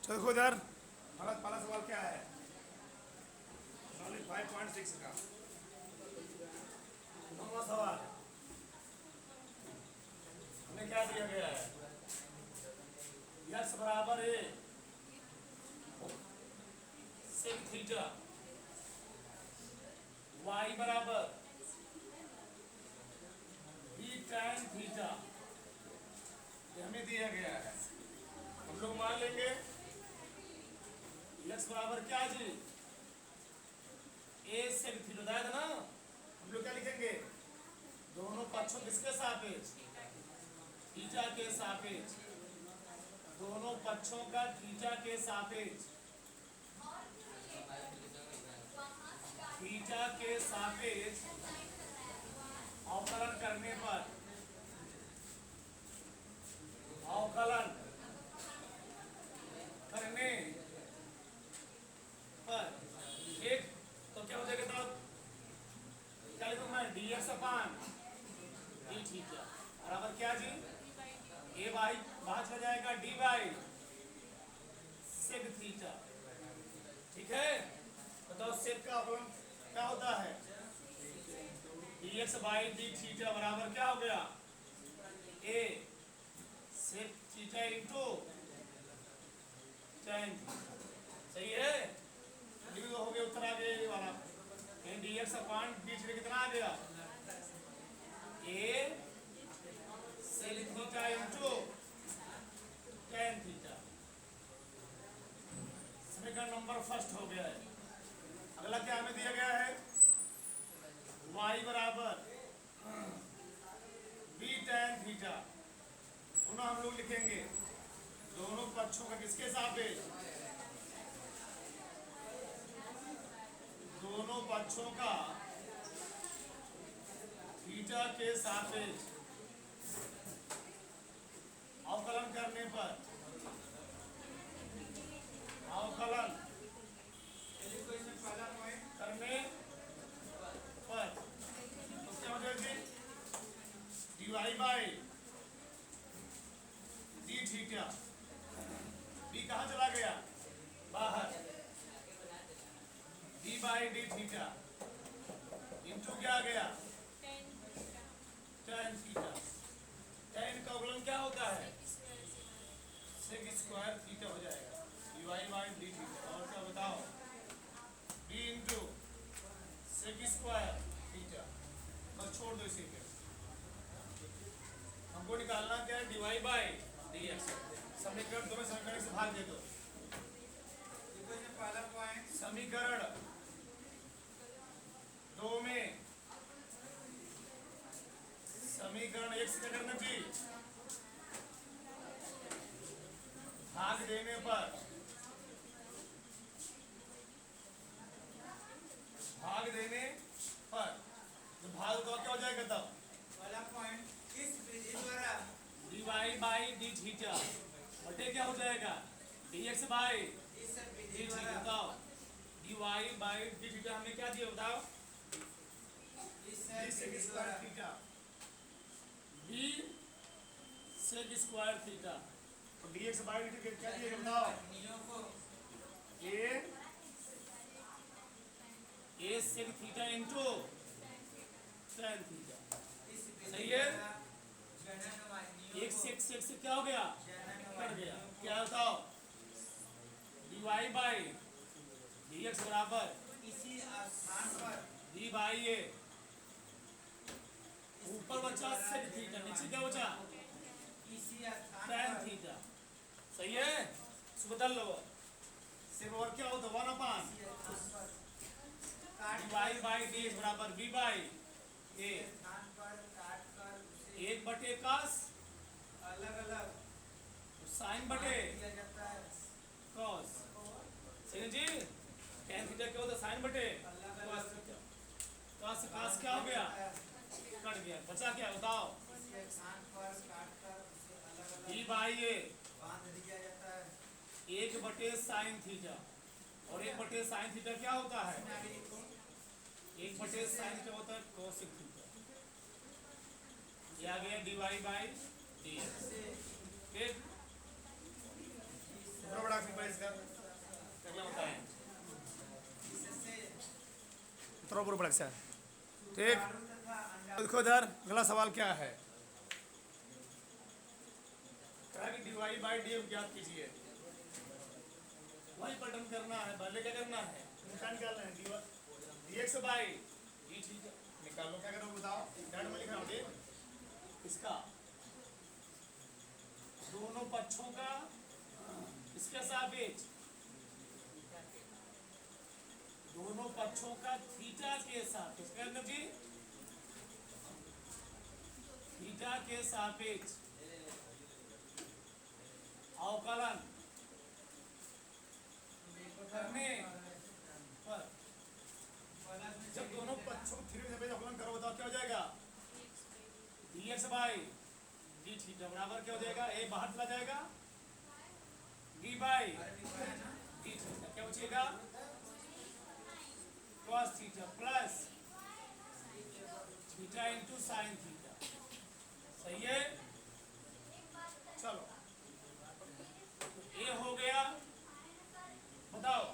तो देखो इधर हमारा पहला सवाल क्या है, सॉलिड 5.6 का नौवां सवाल। हमें क्या दिया गया है, यक्स बराबर ए सेक थीटा, वाई बराबर बी टैन थीटा, ये हमें दिया गया है। हम लोग मान लेंगे यक्स बराबर क्या जी, ए सेक थीटा बताया था ना। हम लोग क्या लिखेंगे, दोनों पक्षों किसके सापेक्ष, थीटा के सापेक्ष, दोनों पक्षों का थीटा के सापेक्ष, थीटा के सापेक्ष अवकलन करने पर, अवकलन करने पर एक तो क्या हो जाएगा, तब क्या लिखूं मैं, dx अपान डी थीटा बराबर क्या जी, ए बाई बाहर चला जाएगा डी बाई सेक थीटा। ठीक है, बताओ सेक का अवकलन क्या होता है, dx बाई डी थीटा बराबर क्या हो गया, A sec theta into ten. सही है, तो हो गया उत्तर आ गया ये वाला। dx अपान डी थीटा कितना आ गया, A sec theta into tan theta. समीकरण नंबर फर्स्ट हो गया है। अगला क्या हमें दिया गया है, y बराबर बी टैन थीटा, पुनः हम लोग लिखेंगे दोनों पक्षों का किसके सापेक्ष, दोनों पक्षों का थीटा के सापेक्ष अवकलन करने पर, अवकलन करने पर तो क्या हो जाएगी, D Y by D theta, D कहाँ चला गया बाहर, D by D theta into क्या आ गया टेन थीटा। टेन का अवकलन क्या होता है, सेक स्क्वायर थीटा हो जाएगा, D Y by D theta. और क्या बताओ, D into sec square theta, बस छोड़ दो इसी पे। हमको निकालना क्या है, D Y by D X. समीकरण दो में समीकरण से भाग दे दो। पहला पॉइंट समीकरण दो में, समीकरण एक से क्या करना जी, भाग देने पर, भाग देने पर तो भाग दो क्या हो जाएगा, तब पहला पॉइंट इस विधि द्वारा D Y by D theta बटे क्या हो जाएगा, डी एक्स बाई इस डी विधि थीटा। द्वारा बताओ D Y by D theta हमने क्या दिया, बताओ इस बी सेक विधि स्क्वायर द्वारा theta, B sec square theta तो D X by D theta क्या दिया, बताओ नियमों को A sec theta into tan theta. इस विधि सही है, द्वारा जननवाद नियमों एक को से एक से क्या हो गया, कट गया। क्या बताओ, D Y by D X बराबर इसी स्थान पर डी बाई ए, ऊपर बचा सेक थीटा, नीचे क्या बचा इसी स्थान टेन पर थीटा। सही है, इसको बदल लो, सिर्फ और क्या होता, वन अपान इसी स्थान पर D Y by D X बराबर बी बाई ए, स्थान पर काट कर उसे एक बटे कस अलग अलग साइन बटे दिया जाता है। कॉस। सही जी, टेन थीटा क्या होता है, साइन बटे कॉस थीटा। कॉस से कॉस क्या हो गया, कट गया, बचा क्या बताओ, इसी स्थान पर काट कर उसे अलग अलग डी बाई ए बांध दिया जाता है। एक बटे साइन थीटा, और एक बटे साइन थीटा क्या होता है, नागरिकों एक बटे साइन क्या होता है कोसेक थीटा। ये आ गया D Y by D X. से ठीक, बड़ा सिंपल इसका थोड़ा ऊपर पलट से ठीक। आलू तथा अंडा देखो इधर अगला सवाल क्या है, कहा कि dy बाई डी ज्ञात कीजिए। वही पलटन करना है, पहले क्या करना है, निकाल निकालना है dx बाई ये ठीक है, निकाल लो क्या करोगे बताओ, डैड में लिख रहा हूँ इसका दोनों पक्षों का इसके सापेक्ष, दोनों पक्षों का थीटा के सापेक्ष, क्या मतलब जी थीटा के सापेक्ष अवकलन करने पर, जब दोनों पक्षों को थीटा के सापेक्ष अवकलन करो बताओ क्या हो जाएगा, dx बाई डी थीटा बराबर क्या हो जाएगा, ए बाहर चला जाएगा, डी बाई डी थीटा क्या बचेगा, cos theta plus theta into sine theta. सही है, चलो ये हो गया। बताओ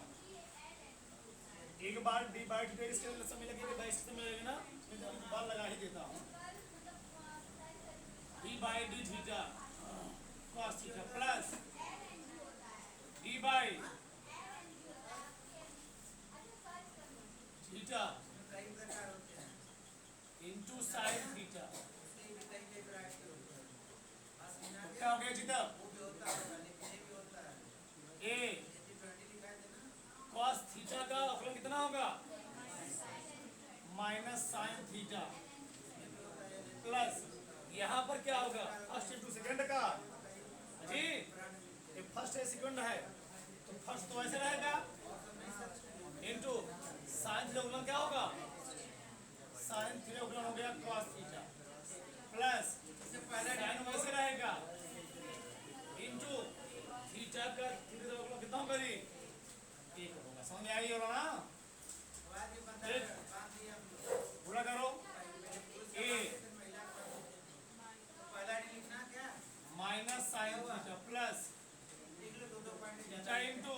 एक बार डी बाई डी इसके समय लगेगा, बाई इसके समय लगेगा ना, इसमें बार लगा ही देता हूँ, D by D theta cos theta plus D by theta कई प्रकार होते हैं, इंटू साइन थीटा। उसके भी कई प्रकार के होते हैं। तो क्या हो गया जी तब, वो भी होता है, लेकिन ये भी होता है। ए जैसे 20 लिखा है ना, cos थीटा का अवकलन कितना होगा, माइनस साइन थीटा प्लस यहाँ पर क्या होगा, फर्स्ट इंटू सेकंड का जी, ये फर्स्ट है सेकंड है, तो फर्स्ट तो ऐसे रहेगा इंटू साइन थीटा अवकलन क्या होगा, साइन थीटा अवकलन हो गया cos थीटा प्लस साइन वैसे रहेगा इंटू थीटा का थीटा अवकलन कितना होगा जी, एक होगा। समझ में आई होगा ना, बाद में बता रहे हैं, बात ये हम लोग पूरा करो, ए महिला का होते हैं। पहला डी लिखना क्या, माइनस साइन थीटा प्लस लिख लो, दो पॉइंट थीटा इंटू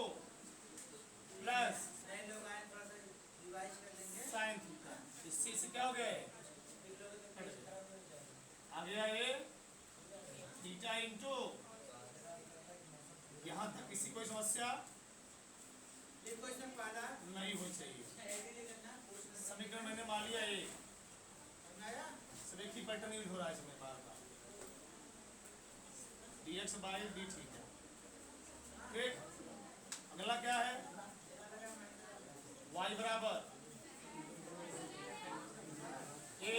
प्लस नए लोग आए, थोड़ा सा रिवाइज कर लेंगे। साइन थीटा, इससे इससे क्या हो गया है, लिख लोगे तो पेज खराब हो जाएगा। आ गया ये थीटा इंटू, यहाँ तक किसी कोई समस्या ये क्वेश्चन पहला नहीं होनी चाहिए, ऐसे लिखना, क्वेश्चन समीकरण मैंने मान लिया ये बनाया, सब एक ही पैटर्न यूज हो रहा है इसमें बार बार, dx बाई डी थीटा। ठीक, अगला क्या है, y बराबर ए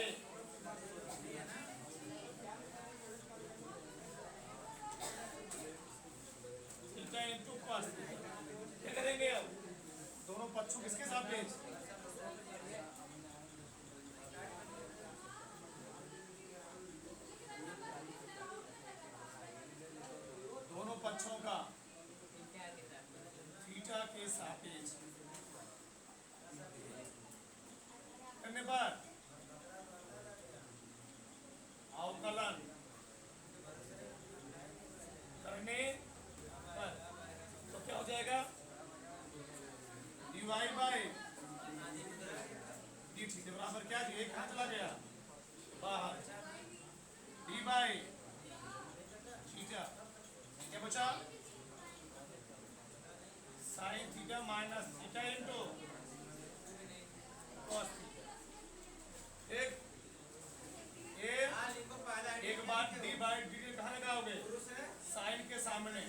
थीटा इंटू cos थीटा। क्या करेंगे अब, दोनों पक्षों किसके सापेक्ष, दोनों पक्षों का थीटा के सापेक्ष करने पर अवकलन करने पर तो क्या हो जाएगा, dy बाई डी थीटा बराबर क्या जी, एक कहाँ चला गया बाहर, डी बाई थीटा क्या बचा, sine theta minus theta into cos theta. एक हाँ लिखो, पहला एक बार डी बाई डी कहाँ लगाओगे, पुरुष है, साइन के सामने,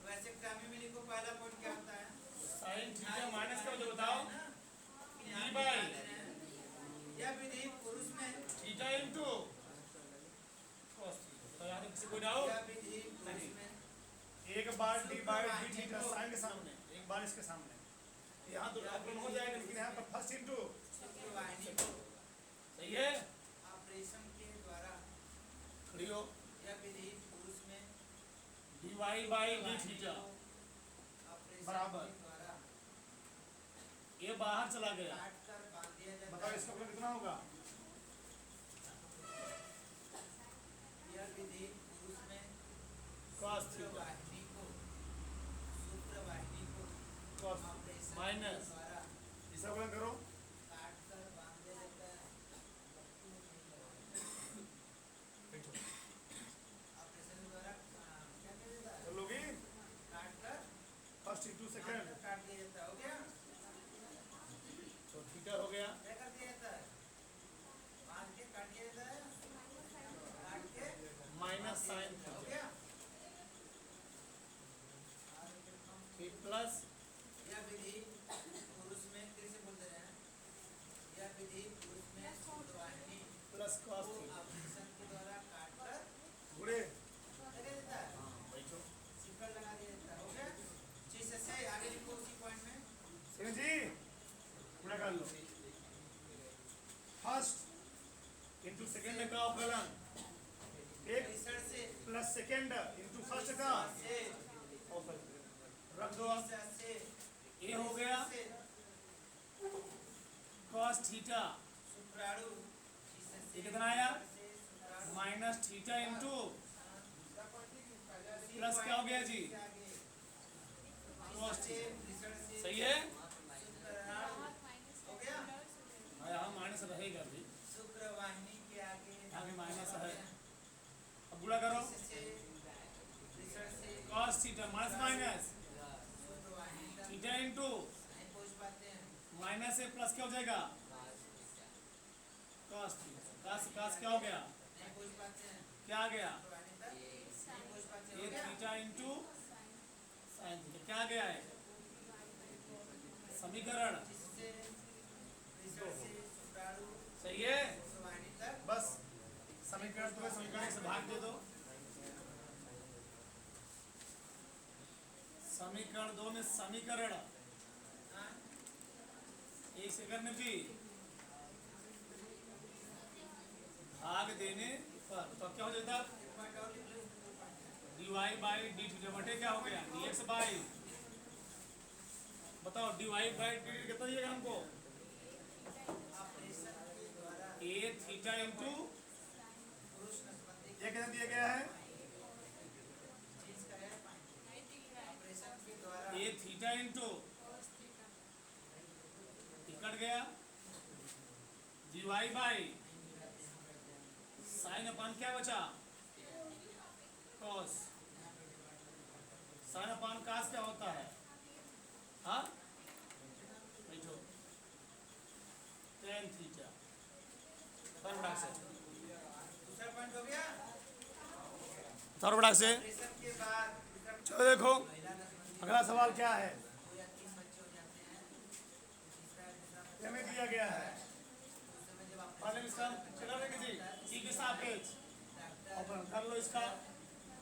वैसे ग्रामी में लिखो, पहला पॉइंट क्या होता है, साइन थीटा माइनस का जो बताओ, यहाँ डी पे बाई बता दे रहे हैं। यह विधि पुरुष में, थीटा इंटू cos थीटा। तो यहाँ किसी कोई डाउट, यह विधि पुरुष में एक बार D by D theta sine के सामने, एक बार इसके सामने, यहाँ तो अवकलन हो जाएगा, लेकिन यहाँ पर फर्स्ट इंटू, शुक्रवाहिनी को सही है, ऑपरेशन के द्वारा, खड़ी हो, यह विधि पुरुष में D Y by D theta operation बराबर। के द्वारा ये बाहर चला गया, काट कर बांध दिया जाता बताओ है। इसका अवकलन कितना होगा, यह विधि पुरुष में cos थीटा शुक्रवाहिनी को ऑपरेशन माइनस के द्वारा इसका अवकलन करो, काट कर विधि उसमें सूत्रवाहिनी प्लस कॉस को थीटा ऑपरेशन के द्वारा काटकर गुणे लगा देता है, हाँ बैठो सिक्का लगा दिया जाता है। हो गया चीज से आगे लिखो उसी पॉइंट में। सिमरन जी पूरा कर लो फर्स्ट इंटू सेकेंड का अवकलन एक रिसर्च से प्लस सेकेंड इंटू फर्स्ट का से अवकलन रख दो आप रिसर्च से ये हो गया से कॉस थीटा शुक्राणु ये कितना आया माइनस थीटा इंटू प्लस क्या हो गया जी कॉस थीटा सही है हो गया हाँ यहाँ माइनस रहेगा भी शुक्रवाहिनी के आगे आगे माइनस है अब गुणा करो कॉस थीटा माइनस माइनस शुक्रवाहिनी तक थीटा इंटू नहीं पहुंच पाते हैं, माइनस से प्लस क्या हो जाएगा कॉस थीटा कॉस क्या हो गया नहीं पहुंच पाते हैं क्या आ गया शुक्रवाहिनी तक नहीं पहुंच पाते हैं। ये हो गया थीटा इंटू साइन थीटा क्या आ गया है समीकरण जिससे रिसर्च से शुक्राणु सही है शुक्रवाहिनी तक बस समीकरण तुम्हें समीकरण से भाग दे दो समीकरण दो में समीकरण हाँ, एक सेकंड में भी भाग देने पर तो क्या हो जाता एक पॉइंट और लिख लो। dy बाई डी थीटा बटे क्या हो गया dx बाई बताओ dy बाई डी कितना दिएगा हमको ऑपरेशन के द्वारा a थीटा इंटू पुरुष नस्बंदी ये कितना दिया गया है चीज का है ऑपरेशन के द्वारा a थीटा इंटू कट गया dy बाई साइन अपान क्या बचा कॉस साइन अपान कास क्या होता है हाँ बैठो tan थीटा थर्ड से दूसरा पॉइंट हो गया। थर्ड से ऑपरेशन के बाद दूसरा चलो देखो महिला नस्बंदी अगला सवाल क्या है 2 या 3 बच्चे हो जाते हैं, तीसरा दूसरा हमें दिया गया है उस समय जब आप पहले इसका चलो रे किसी सी के सापेक्ष डॉक्टर और कर लो इसका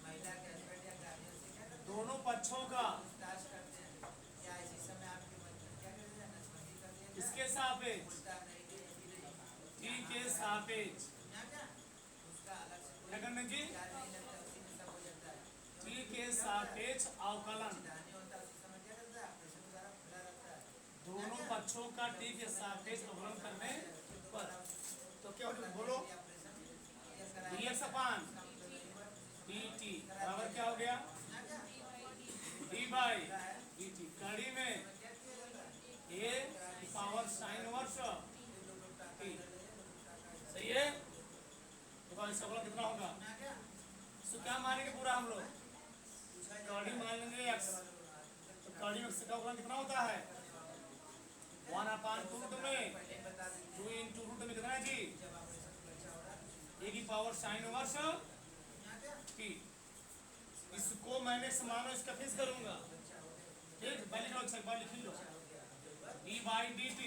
महिला के हस्बैंड या गार्जियन से क्या करते दोनों पक्षों का हैं, पूछताछ करते हैं क्या इसी समय आपके बच्चे क्या करते हैं, नस्बंदी कर दिया जाए? इसके सापेक्ष पूछता नहीं कि अभी नहीं टी के सापेक्ष यहाँ क्या उसका अलग से क्या करना जी चार्ज नहीं लगता, उसी में सब हो जाता है। टी के सापेक्ष अवकलन धानी होता है उसी समय क्या करता है, ऑपरेशन द्वारा खुला रहता है। दोनों पक्षों का टी के सापेक्ष अवकलन करने पर तो क्या हो जाएगा? बोलो ऑपरेशन ये कराया dx अपान dt बराबर क्या हो गया यहाँ क्या d बाई dt कड़ी में a पावर साइन वर्ष t सही है तो इसका अवकलन कितना होगा यहाँ क्या इसको क्या मानेंगे पूरा हम लोग पूछा कड़ी मान लेंगे x तो कड़ी में x का अवकलन कितना होता है 1 अपान रूट में पहले बता दें 2 इंटू रूट में कितना है जी जब ऑपरेशन अच्छा हो रहा है a की पावर साइन वर्ष यहाँ क्या t इसको मैंने समानो इसका फिक्स करूंगा ठीक पहले लिखो एक बार लिख लो d बाई dt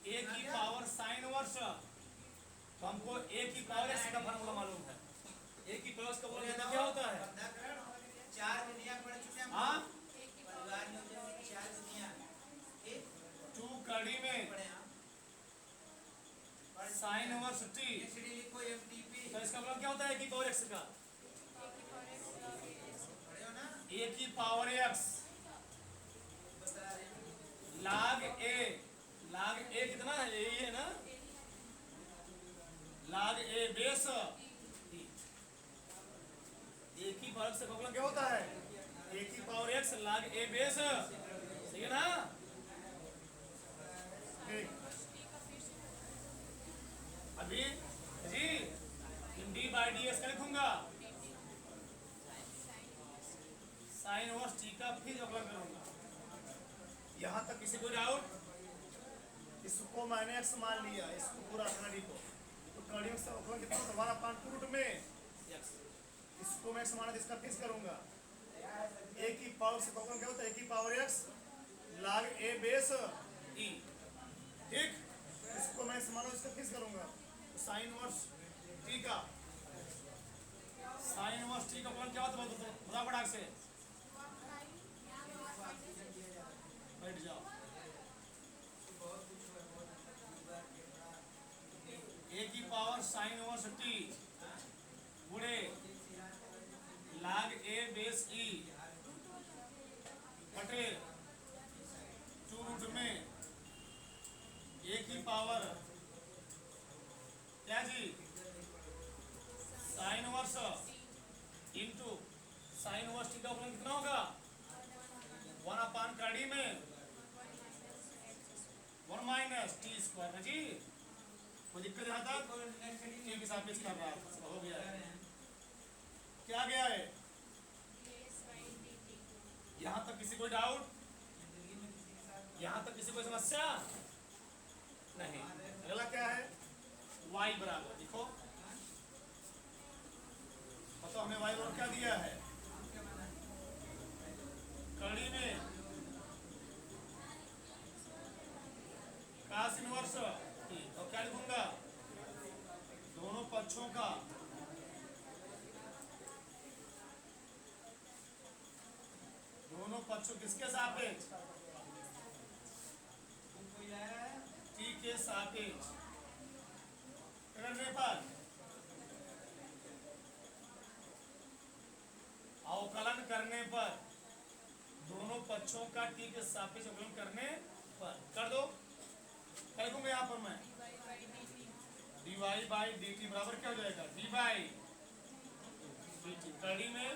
a की पावर साइन वर्ष तो हमको a की पावर x का फॉर्मूला मालूम है a की पावर का फॉर्मूला क्या होता है बंधाकरण 4 दुनिया पढ़ चुके हैं हम हाँ परिवार नियोजन में 4 दुनिया ठीक 2 कड़ी में पढ़े हम साइन वर्ष t एचडी लिखो एमटीपी तो इसका मतलब क्या होता है a की पावर x का पढ़े हो ना a की पावर x बता रहे हैं log a कितना है यही है ना log a बेस a की पावर से अवकलन क्या होता है a की power x log a base सही है ना ठीक अभी जी d बाई डी एक्स का लिखूंगा साइन वर्स टी का फिर अवकलन करूंगा यहाँ तक किसी को डाउट इसको मैंने x मान लिया इसको पूरा कड़ी को तो कड़ी में से अवकलन कितना होता है 1 अपान 2 रूट में x इसको मैं x माना इसका फिक्स करूंगा a की पावर से अवकलन क्या होता है a की power x log a base e ठीक इसको मैं मानो इसका फिक्स करूंगा तो साइन वर्स टी का साइन वर्स टी का फलन क्या होता है बता फटाक से बैठ जाओ ए की पावर साइन वर्स टी गुणे log a बेस e बटे 2 रूट में a की पावर क्या जी sine inverse into sine inverse t का फलन कितना होगा 1 अपान कड़ी में 1 माइनस टी स्क्वायर ना जी कोई दिक्कत यहाँ तक टी के साथ पेश कर रहा है हो गया है क्या गया है यहाँ तक किसी कोई डाउट यहाँ तक किसी कोई समस्या नहीं अगला क्या है y बराबर देखो बताओ हमें y बराबर क्या दिया है कड़ी में cos इनवर्स और क्या लिखूंगा दोनों पक्षों का दोनों पक्षों किसके सापेक्ष टी के सापेक्ष करने पर अवकलन करने पर दोनों पक्षों का टी के सापेक्ष अवकलन करने पर कर दो क्या लिखूंगा यहाँ पर मैं dy बाई डी टी बराबर क्या हो जाएगा डी बाई डी टी कड़ी में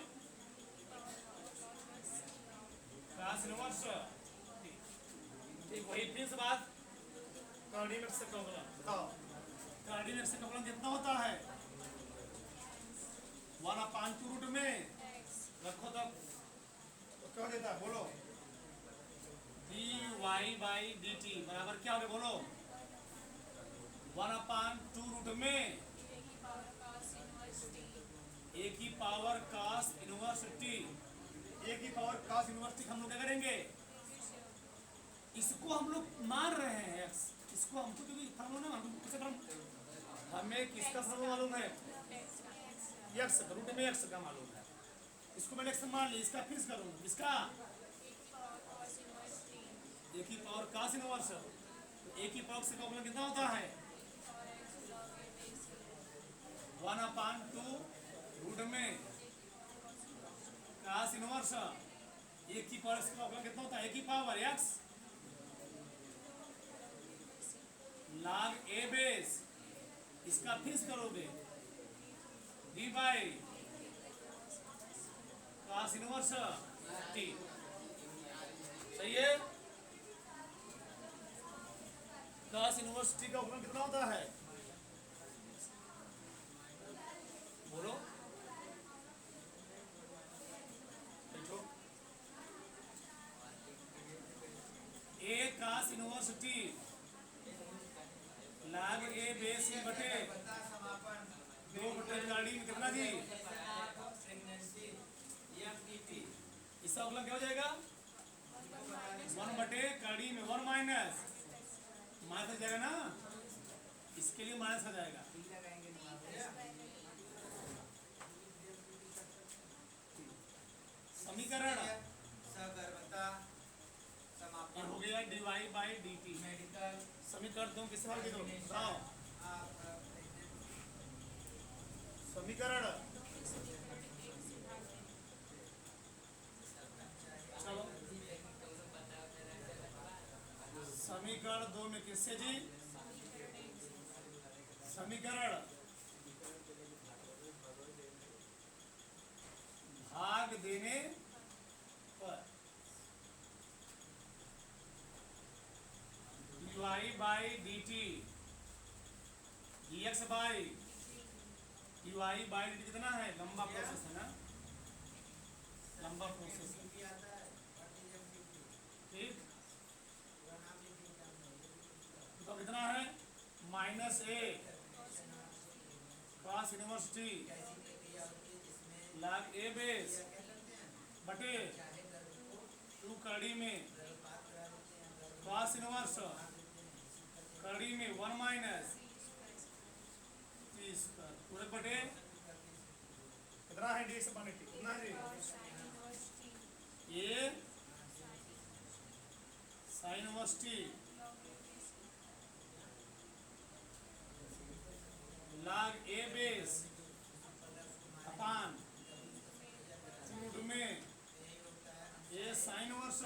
cos इनवर्स ठीक वही फिर से बात कोऑर्डिनेट से अवकलन बताओ कोऑर्डिनेट से अवकलन कितना होता है 1 अपान 2 रूट में रखो तब तो क्या देता है बोलो dy बाई dt बराबर क्या होगा बोलो 1 अपान 2 रूट में a की power cos inverse t a की पावर cos इनवर्स t हम लोग क्या करेंगे इसको हम लोग मान रहे हैं x इसको हमको क्योंकि फॉर्मूला ना हमें किसका फॉर्मूला मालूम है x रूट में x का मालूम है इसको मैंने x मान लिया इसका फिक्स करूंगा इसका a की पावर cos इनवर्स तो a की पावर से का कितना होता है 1 अपान 2 रूट में cos इनवर्स a की पावर से का कितना होता है a की power x log a base इसका फिक्स करोगे D by cos inverse t सही है cos इनवर्स t का उपमान कितना होता है बोलो देखो a cos inverse t log a base e बटे 2 बटे गाड़ी में कितना जी इसका अवकलन क्या हो जाएगा 1 बटे गाड़ी में 1 माइनस माइनस जाएगा ना इसके लिए माइनस आ जाएगा समीकरण हो गया dy बाई dt समीकरण तुम किस हल की दो बताओ समीकरण चलो समीकरण 2 में किससे जी समीकरण भाग देने पर dy by dt dx by dy by dt कितना है लंबा प्रोसेस है ना लंबा प्रोसेस ठीक तो कितना है minus a cos inverse t log a base बटे 2 कड़ी में cos इनवर्स कड़ी में 1 माइनस टी स्क्वायर पूरे बटे कितना है डी से पाने टी कितना है ये sine inverse T log a base अपान रूट में ये sine inverse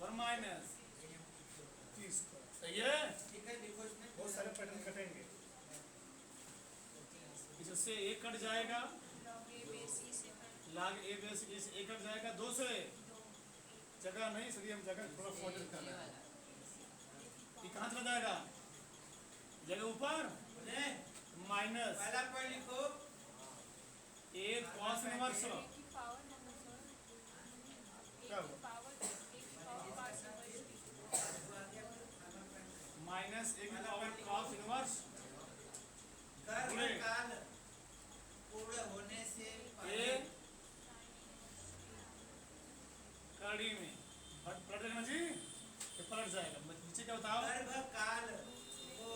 1 minus T square सही है। ठीक है, देखो इसमें बहुत सारे पैटर्न कटेंगे इससे एक कट जाएगा log a बेस इस एक कट जाएगा 2 से जगह नहीं इसलिए हम जगह थोड़ा फॉर्वर्ड कर रहे हैं। ये कहाँ चला जाएगा जगह ऊपर बोले माइनस पहला पॉइंट लिखो ए कॉस इनवर्स क्या हुआ माइनस ए की पावर कॉस इनवर्स कर्म काल पूर्ण होने से ए पहले कड़ी में पलट देना जी ये पलट जाएगा नीचे क्या बताओ गर्भ काल को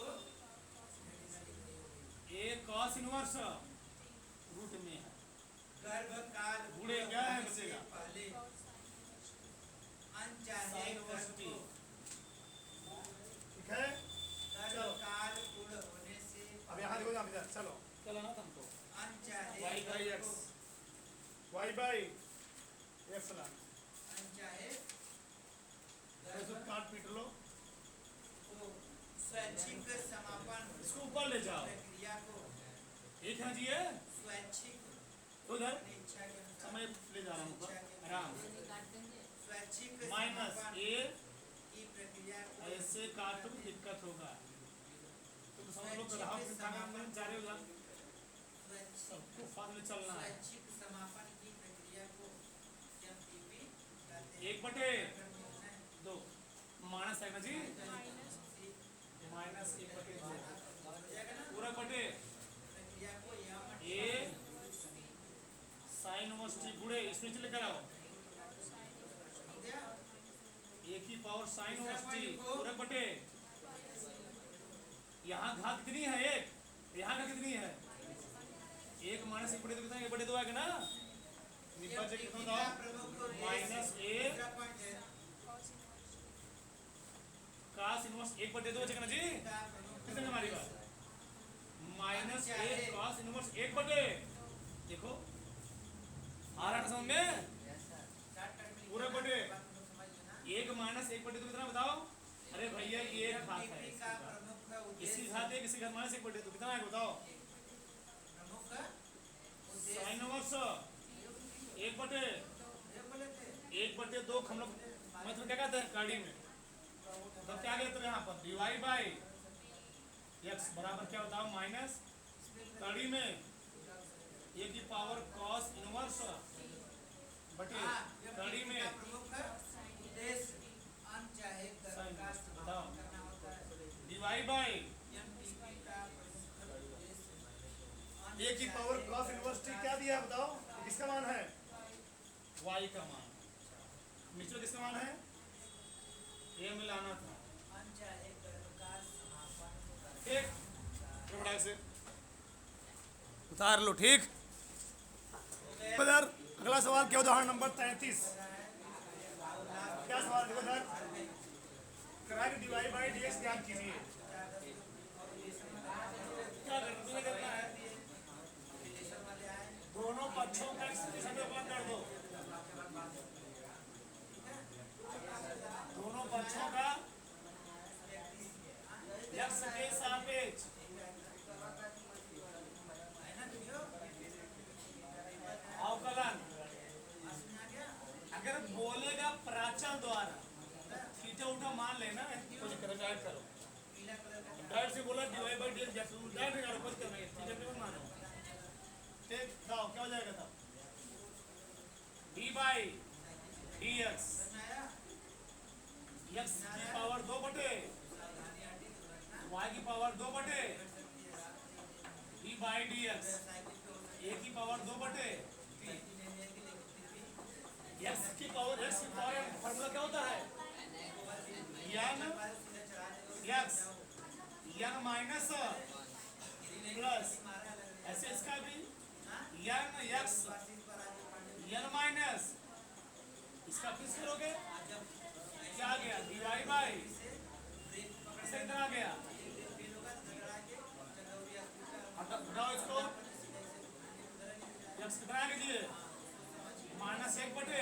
ए कॉस इनवर्स रूट में है गर्भ काल बूढ़े क्या है बचेगा पहले अनचाहे साइन कर्म इनवर्स टी को ठीक है गर्भ काल पूर्ण होने से अब यहाँ देखो यहाँ इधर चलो चलो ना तुमको अनचाहे y बाई कर्म एक्स को y बाई एक्स ला अनचाहे इसको काट पीट लो को स्वैच्छिक समापन इसको ऊपर ले जाओ प्रक्रिया को एक है जी ये स्वैच्छिक उधर अपनी इच्छा के अनुसार समय ले जा रहा हूँ ऊपर आराम से स्वैच्छिक माइनस समापन ए की प्रक्रिया को ऐसे काटो दिक्कत होगा तुम समझ लो ग्राहक के खाने में जा रहे हो जहाँ स्वैच्छिक सबको फास्ट में चलना है स्वैच्छिक समापन की प्रक्रिया को एमटीपी कहते हैं। एक बटे अगर में होना है, दो माइनस है ना जी सी माइनस एक बटे दो हो जाएगा ना पूरा बटे प्रक्रिया को यहाँ ए साइन इनवर्स टी गुणे इसमें चले कर आओ हो गया। ए की पावर साइन इनवर्स टी पूरा बटे यहाँ घात कितनी है एक यहाँ का कितनी है एक माइनस एक बटे दो कितना एक बटे दो आएगा ना निपट से कितना बताओ माइनस ए दूसरा पॉइंट है कास इनवर्स एक बटे दो बचेगा ना जी का प्रमुख कितने हमारी बात माइनस ए कास इनवर्स एक बटे देखो आ रहा है समझ में पूरा बटे एक माइनस एक बटे दो कितना बताओ अरे भैया ये एक घात है का प्रमुख इसी उद्देश्य घात है किसी घात माइनस एक बटे दो कितना है बताओ प्रमुख उद्देश्य साइन इनवर्स एक बटे ये बोले थे एक बटे दो हम लोग मतलब क्या कहते हैं कड़ी में तो क्या कहते हैं यहाँ पर डिवाइड बाई एक्स बराबर क्या बताओ माइनस कड़ी में ए की पावर कॉस इनवर्स बटे कड़ी में प्रमुख उद्देश्य अनचाहे कर्म का समापन करना होता है डिवाइड बाई एमटीपी का प्रमुख उद्देश्य ए की पावर कॉस इनवर्स टी क्या दिया है बताओ किसका मान है y का मान नीचे किसका मान है ए मिलाना था अनचाहे कर्म का समापन करना ठीक फटाक से उतार लो ठीक इधर अगला सवाल क्या उदाहरण नंबर 33 क्या सवाल देखो इधर कराए डिवाइड बाई डीएक्स ज्ञात कीजिए क्या करना है दोनों पक्षों का एक्सप्रेशन में कर दो दोनों पक्षों का एक्स के सापेक्ष अवकलन अगर बोलेगा प्राचल द्वारा थीटा उठा मान लेना कुछ डायरेक्ट करो डायरेक्ट से बोला डिवाइड बाई डीएक्स जैसे डायरेक्ट करो कुछ करना है थीटा पे मत मानो ठीक दाओ क्या हो जाएगा तब D by D x x की पावर 2 बटे वाई की पावर 2 बटे डी बाई डी एक्स ए की पावर 2 बटे एक्स की पावर फॉर्मूला क्या होता है यन यक्स यन माइनस प्लस ऐसे इसका भी यन यक्स यन माइनस इसका किस करोगे क्या आ गया डीवाई बाई इसे इधर आ गया हटाओ इसको यक्स कितना आ दिए माइनस 1 बटे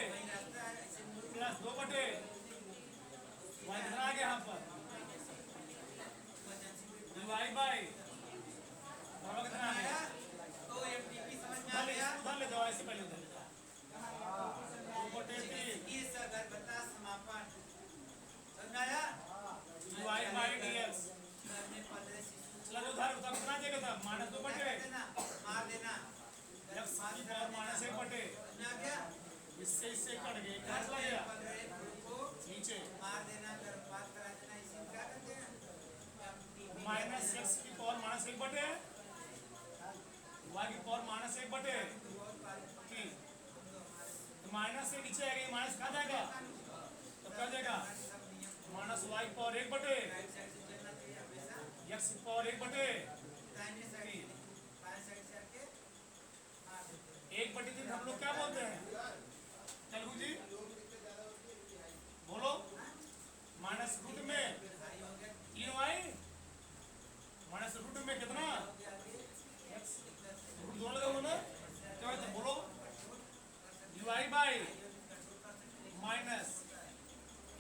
प्लस 2 बटे वाई कितना आ गया यहाँ पर डीवाई बाई कितना आ गया उधर ले जाओ ऐसे पहले उधर ले जाओ 2 बटे 3 डीवाई बाई डीएक्स चलो उधर उधर कितना देगा था माइनस 2 बटे एक्स की पावर माइनस 1 बटे इससे कट गए क्या चला गया नीचे माइनस एक्स की पावर माइनस 1 बटे वाई की पावर माइनस 1 बटे 3 तो माइनस से नीचे आएगा माइनस कहाँ जाएगा तो क्या जाएगा माइनस वाई की पावर 1 बटे एक्स की पावर 1 बटे 1 बटे 3 हम लोग क्या बोलते हैं तेलुगु जी बोलो माइनस रूट में 3 वाई माइनस रूट में कितना रूट 2 लगा हुआ ना क्या है तो बोलो डीवाई बाई माइनस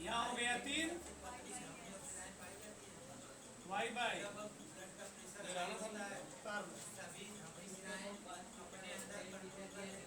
यहाँ हो गया 3 वाई बाई सभी अपने अंदर